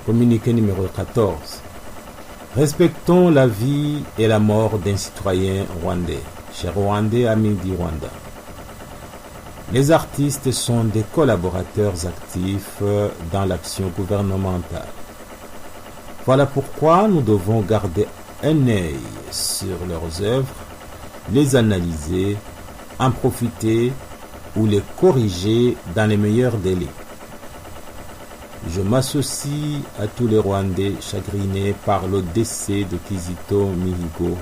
Communiqué numéro 14. Respectons la vie et la mort d'un citoyen rwandais. Chers Rwandais, amis du Rwanda. Les artistes sont des collaborateurs actifs dans l'action gouvernementale. Voilà pourquoi nous devons garder un œil sur leurs œuvres, les analyser, en profiter ou les corriger dans les meilleurs délais. Je m'associe à tous les Rwandais chagrinés par le décès de Kizito Mihigo.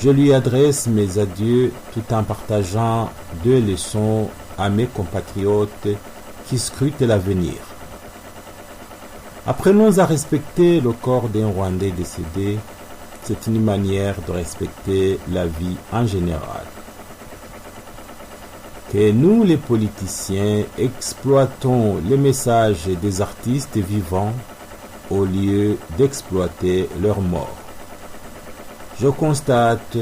Je lui adresse mes adieux tout en partageant 2 leçons à mes compatriotes qui scrutent l'avenir. Apprenons à respecter le corps d'un Rwandais décédé. C'est une manière de respecter la vie en général. Que nous, les politiciens, exploitons les messages des artistes vivants au lieu d'exploiter leur mort. Je constate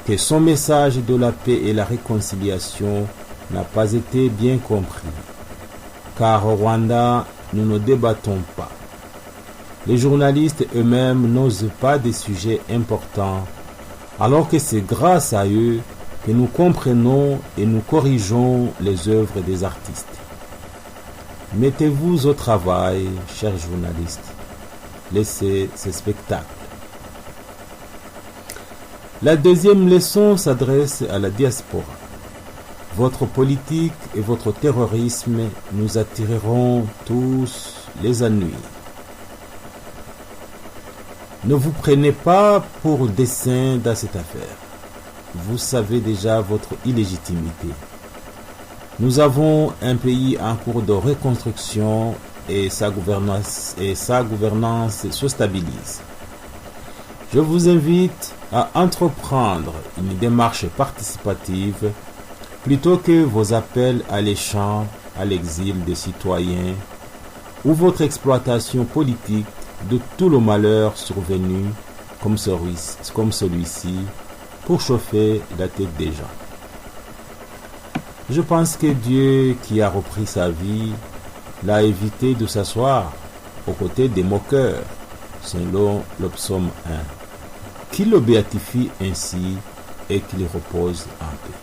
que son message de la paix et la réconciliation n'a pas été bien compris. Car au Rwanda, nous ne débattons pas. Les journalistes eux-mêmes n'osent pas des sujets importants, alors que c'est grâce à eux que nous comprenons et nous corrigeons les œuvres des artistes. Mettez-vous au travail, chers journalistes. Laissez ce spectacle. La deuxième leçon s'adresse à la diaspora. Votre politique et votre terrorisme nous attireront tous les ennuis. Ne vous prenez pas pour des saints dans cette affaire. Vous savez déjà votre illégitimité. Nous avons un pays en cours de reconstruction et sa gouvernance se stabilise. Je vous invite à entreprendre une démarche participative plutôt que vos appels alléchants à l'exil des citoyens ou votre exploitation politique de tout le malheur survenu comme celui-ci pour chauffer la tête des gens. Je pense que Dieu, qui a repris sa vie, l'a évité de s'asseoir aux côtés des moqueurs, selon le psaume 1, qui le béatifie ainsi et qu'il repose en paix.